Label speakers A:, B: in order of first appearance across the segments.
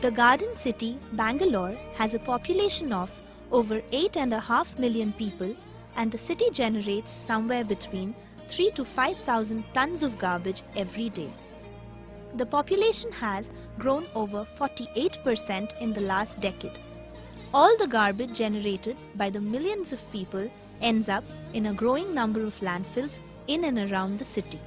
A: The garden city, Bangalore, has a population of over 8.5 million people, and the city generates somewhere between 3 to 5,000 tons of garbage every day. The population has grown over 48% in the last decade. All the garbage generated by the millions of people ends up in a growing number of landfills in and around the city.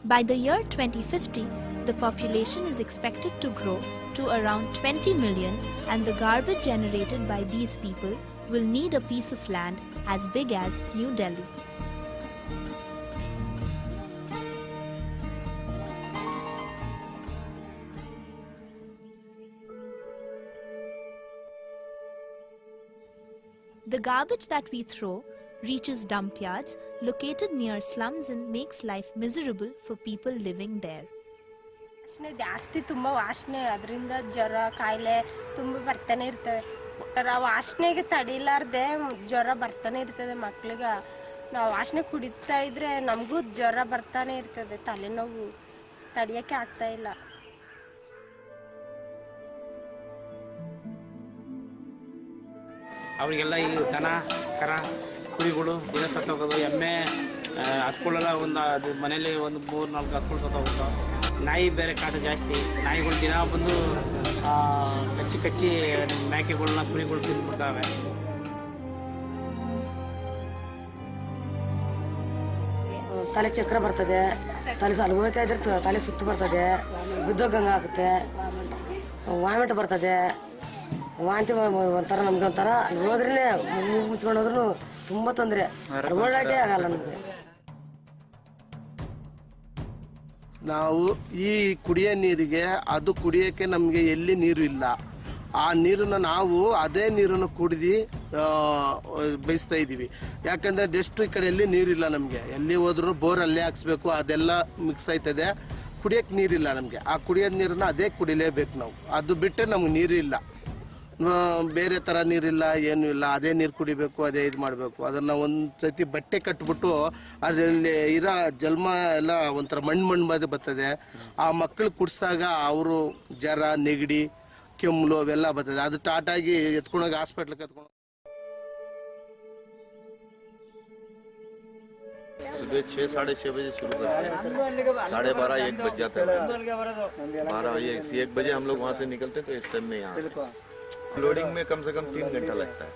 A: By the year 2050, the population is expected to grow to around 20 million, and the garbage generated by these people will need a piece of land as big as New Delhi. The garbage that we throw reaches dump yards located near slums and makes life miserable for people living there.
B: ವಾಸನೆ ಜಾಸ್ತಿ ತುಂಬ ವಾಸನೆ ಅದರಿಂದ ಜ್ವರ ಕಾಯಿಲೆ ತುಂಬ ಬರ್ತಾನೆ ಇರ್ತವೆ. ವಾಸನೆಗೆ ತಡಿಲಾರ್ದೆ ಜ್ವರ ಬರ್ತಾನೆ ಇರ್ತದೆ ಮಕ್ಕಳಿಗೆ. ನಾವು ವಾಸನೆ ಕುಡಿತಾ ಇದ್ರೆ ನಮಗೂ ಜ್ವರ ಬರ್ತಾನೆ ಇರ್ತದೆ, ತಲೆನೋವು ತಡಿಯೋಕ್ಕೆ ಆಗ್ತಾ ಇಲ್ಲ.
C: ಅವರಿಗೆಲ್ಲ ಈ ದನ ಕರ ಕುರಿಗಳು ದಿನ ಸತ್ತೋಗೋದು, ಎಮ್ಮೆ ಹಸುಗಳೆಲ್ಲ ಒಂದು ಅದು ಮನೇಲಿ ಒಂದು 3-4 ಹಸುಗಳು ಸತ್ತೋಗ್ತಾವೆ. ನಾಯಿ ಬೇರೆ ಕಾಟ ಜಾಸ್ತಿ, ನಾಯಿಗಳು ದಿನ ಬಂದು ಕಚ್ಚಿ ಮೇಕೆಗಳನ್ನ ಕುರಿಗಳು ತಿಂದ್ಬಿಡ್ತಾವೆ.
D: ತಲೆ ಚಕ್ರ ಬರ್ತದೆ, ತಲೆ ಅಲ್ಲಿ ಹೋಗ್ತಾ ಇದ್ರೆ ತಲೆ ಸುತ್ತು ಬರ್ತದೆ, ಬಿದ್ದೋಗಂಗೆ ಆಗುತ್ತೆ, ವಾಮಿಟ್ ಬರ್ತದೆ, ವಾಂತಿ ಒಂಥರ ನಮ್ಗೆ ಒಂಥರ ಅಲ್ಲಿ ಹೋದ್ರೇ ಮುಚ್ಕೊಂಡು ಹೋದ್ರೂ ತುಂಬ ತೊಂದರೆ, ಓಡಾಟೇ ಆಗಲ್ಲ ನಮಗೆ.
E: ನಾವು ಈ ಕುಡಿಯೋ ನೀರಿಗೆ ಅದು ಕುಡಿಯೋಕ್ಕೆ ನಮಗೆ ಎಲ್ಲಿ ನೀರು ಇಲ್ಲ. ಆ ನೀರನ್ನು ನಾವು ಅದೇ ನೀರನ್ನು ಕುಡಿದು ಬಯಸ್ತಾ ಇದ್ದೀವಿ. ಯಾಕಂದರೆ ಜಸ್ಟ್ ಈ ಕಡೆ ಎಲ್ಲಿ ನೀರಿಲ್ಲ ನಮಗೆ, ಎಲ್ಲಿ ಹೋದ್ರೂ ಬೋರ್ ಅಲ್ಲೇ ಹಾಕ್ಸ್ಬೇಕು, ಅದೆಲ್ಲ ಮಿಕ್ಸ್ ಆಯ್ತದೆ. ಕುಡಿಯೋಕ್ಕೆ ನೀರಿಲ್ಲ ನಮಗೆ. ಆ ಕುಡಿಯೋದು ನೀರನ್ನು ಅದೇ ಕುಡಿಲೇಬೇಕು ನಾವು. ಅದು ಬಿಟ್ಟರೆ ನಮ್ಗೆ ನೀರು ಇಲ್ಲ, ಬೇರೆ ಥರ ನೀರಿಲ್ಲ, ಏನೂ ಇಲ್ಲ. ಅದೇ ನೀರು ಕುಡಿಬೇಕು, ಅದೇ ಇದು ಮಾಡಬೇಕು. ಅದನ್ನು ಒಂದು ಸತಿ ಬಟ್ಟೆ ಕಟ್ಬಿಟ್ಟು ಅದರಲ್ಲಿ ಇರೋ ಜನ್ಮ ಎಲ್ಲ ಒಂಥರ ಮಣ್ಣು ಬಂದು ಬರ್ತದೆ. ಆ ಮಕ್ಕಳು ಕುಡಿಸಿದಾಗ ಅವರು ಜ್ವರ, ನೆಗಡಿ, ಕೆಮ್ಮು ಅವೆಲ್ಲ ಬರ್ತದೆ. ಅದು ಟಾಟಾಗಿ ಎತ್ಕೊಂಡೋಗಿ ಹಾಸ್ಪಿಟ್ಲಿಗೆ ಎತ್ಕೊಂಡು
F: सुबह 6-6:30 बजे शुरू करते हैं, 12:30-1 बज जाता है। 12-1 बजे हम लोग वहाँ से निकलते हैं, तो इस टाइम में यहाँ लोडिंग में कम से कम 3 घंटा लगता है।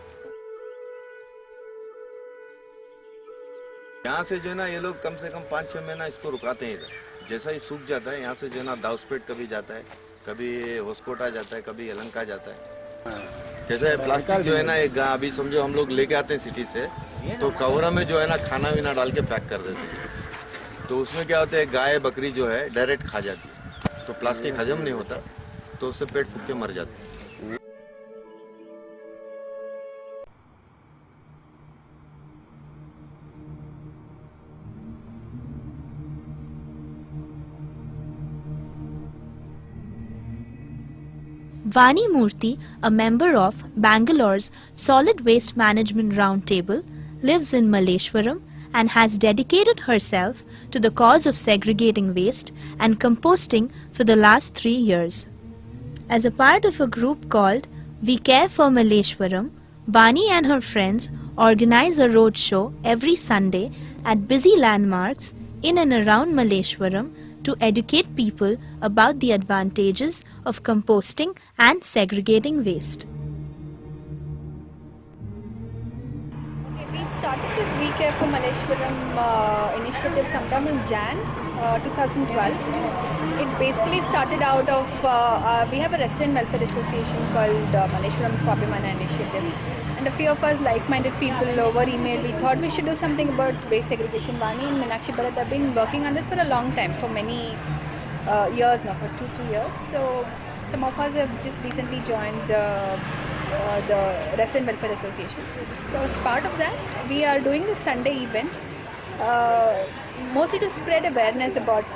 F: यहाँ से जो है ना ये लोग कम से कम 5-6 महीना इसको रुकाते हैं इधर। जैसा ही सूख जाता है यहाँ से जो है ना दाउसपेट कभी जाता है, कभी होस्कोटा जाता है, कभी यलंका जाता है। जैसे प्लास्टिक जो है ना एक अभी समझो हम लोग लेके आते हैं सिटी से, तो कवरा में जो है ना खाना वीना डाल के पैक कर देते हैं। तो उसमें क्या होता है, गाय बकरी जो है डायरेक्ट खा जाती है, तो प्लास्टिक हजम नहीं होता, तो उससे पेट फूक के मर जाते हैं।
A: Vani Murthy, a member of Bangalore's Solid Waste Management Roundtable, lives in Malleshwaram and has dedicated herself to the cause of segregating waste and composting for the last 3 years. As a part of a group called We Care for Malleshwaram, Vani and her friends organize a road show every Sunday at busy landmarks in and around Malleshwaram to educate people about the advantages of composting and segregating waste.
G: We started this We Care for Malleshwaram initiative sometime in Jan 2012. It basically started out of, we have a resident welfare association called Malleshwaram Swabhimana Initiative. And a few of us like-minded people over email, we thought we should do something about waste segregation. Vani and Meenakshi Bharat have been working on this for a long time, for many years now, for 2-3 years. So some of us have just recently joined the Resident Welfare Association. So as part of that, we are doing this Sunday event, mostly to spread awareness about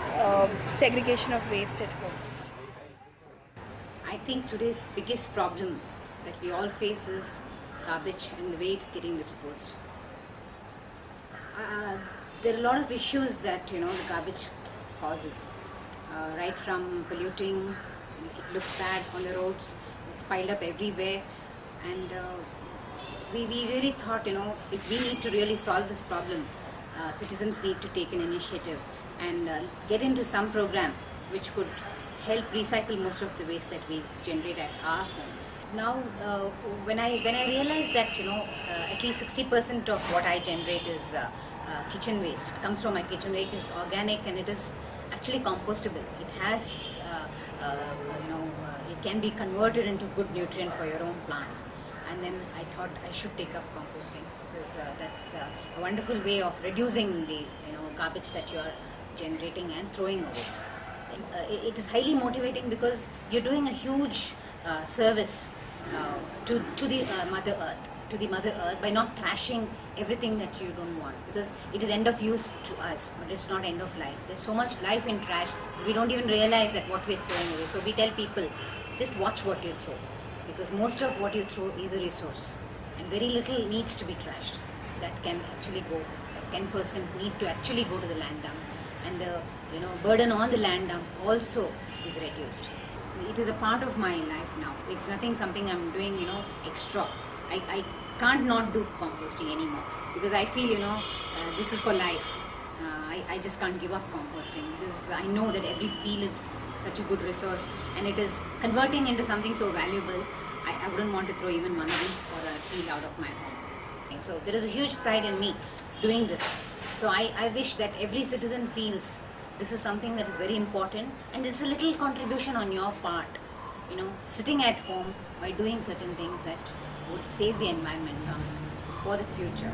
G: segregation of waste at home.
H: I think today's biggest problem that we all face is garbage and the way it's getting disposed. There are a lot of issues that the garbage causes, right from polluting looks bad on the roads. It's piled up everywhere, and we really thought, if we need to really solve this problem, citizens need to take an initiative and get into some program which could help recycle most of the waste that we generate at our homes. Now, when I realized that at least 60% of what I generate is kitchen waste. It comes from my kitchen waste. It is organic and it is actually compostable. It has, it can be converted into good nutrient for your own plants. And then I thought I should take up composting, because that's a wonderful way of reducing the garbage that you are generating and throwing away. It is highly motivating because you're doing a huge service to the Mother Earth by not trashing everything that you don't want, because it is end of use to us, but it's not end of life. There's so much life in trash we don't even realize that what we're throwing away. So we tell people, just watch what you throw, because most of what you throw is a resource and very little needs to be trashed. That can actually go, 10% need to actually go to the land dump, and the burden on the land dump also is reduced. It is a part of my life now. It's something I'm doing extra. I can't not do composting anymore, because I feel this is for life. I just can't give up composting, because I know that every peel is such a good resource and it is converting into something so valuable. I wouldn't want to throw even one leaf or a peel out of my home. So there is a huge pride in me doing this. So I wish that every citizen feels this is something that is very important, and it's a little contribution on your part, sitting at home by doing certain things that would save the environment for the future.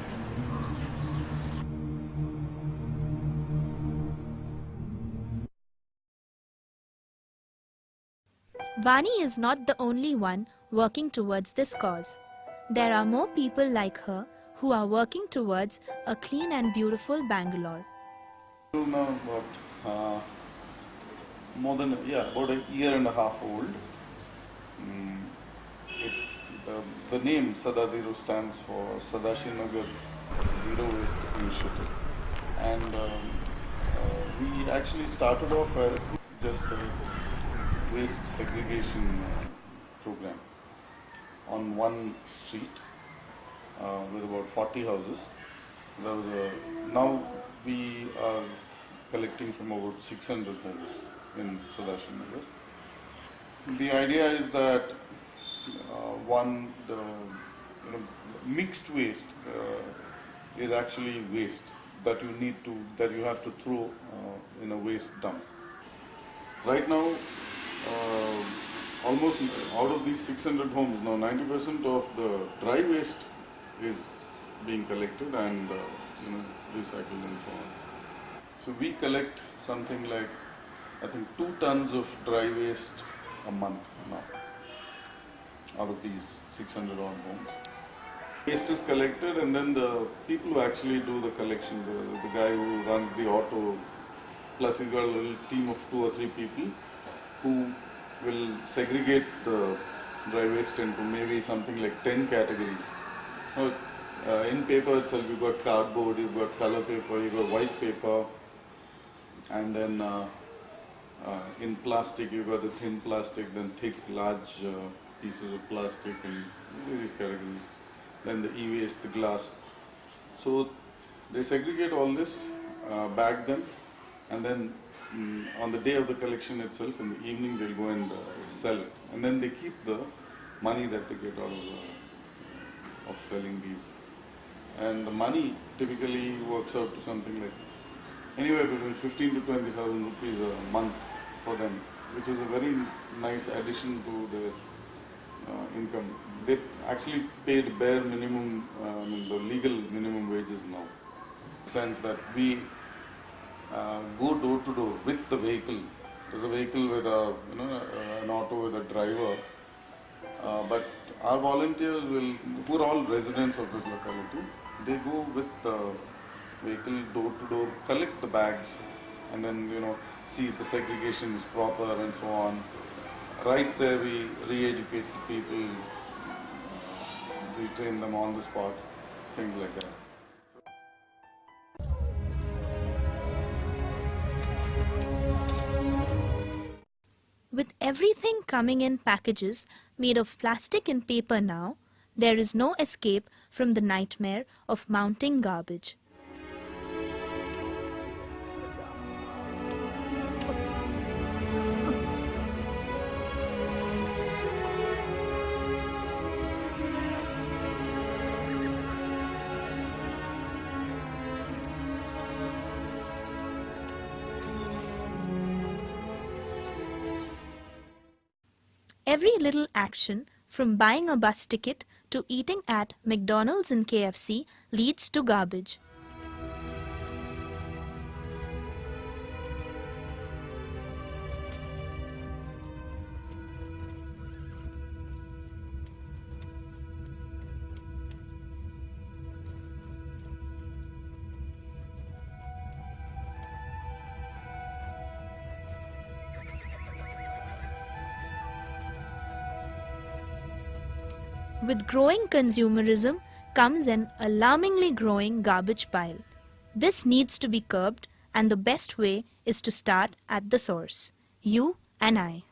A: Vani is not the only one working towards this cause. There are more people like her who are working towards a clean and beautiful Bangalore.
I: Now about about a year and a half old. It's the name Sada Zero stands for Sadashivnagar Zero Waste Initiative, and we actually started off as just a waste segregation program on one street with about 40 houses. Now we are collecting from about 600 homes in Sadashivnagar. The idea is that the mixed waste is actually waste that you have to throw in a waste dump. Right now, almost out of these 600 homes, now 90% of the dry waste is being collected and recycled and so on. So we collect something like, I think, 2 tons of dry waste a month now out of these 600 odd homes. Waste is collected, and then the people who actually do the collection, the guy who runs the auto, plus he's got a little team of 2 or 3 people who will segregate the dry waste into maybe something like 10 categories. In paper itself, you've got cardboard, you've got color paper, you've got white paper, and then in plastic, you've got the thin plastic, then thick, large pieces of plastic, and various categories. Then the e-waste, the glass. So they segregate all this, bag them, and then on the day of the collection itself, in the evening, they'll go and sell it. And then they keep the money that they get out of selling these. And the money typically works out to something like anywhere between 15 to 20,000 rupees a month for them, which is a very nice addition to their income. They actually pay the bare minimum, the legal minimum wages now. In the sense that we go door to door with the vehicle. There's a vehicle with an auto with a driver, but our volunteers who are all residents of this locality, they go with the vehicle door to door, collect the bags, and then see if the segregation is proper and so on. Right there we re-educate the people, we train them on the spot, things like that.
A: With everything coming in packages made of plastic and paper now, there is no escape from the nightmare of mounting garbage. Every little action, from buying a bus ticket to eating at McDonald's and KFC, leads to garbage. With growing consumerism comes an alarmingly growing garbage pile. This needs to be curbed, and the best way is to start at the source, you and I.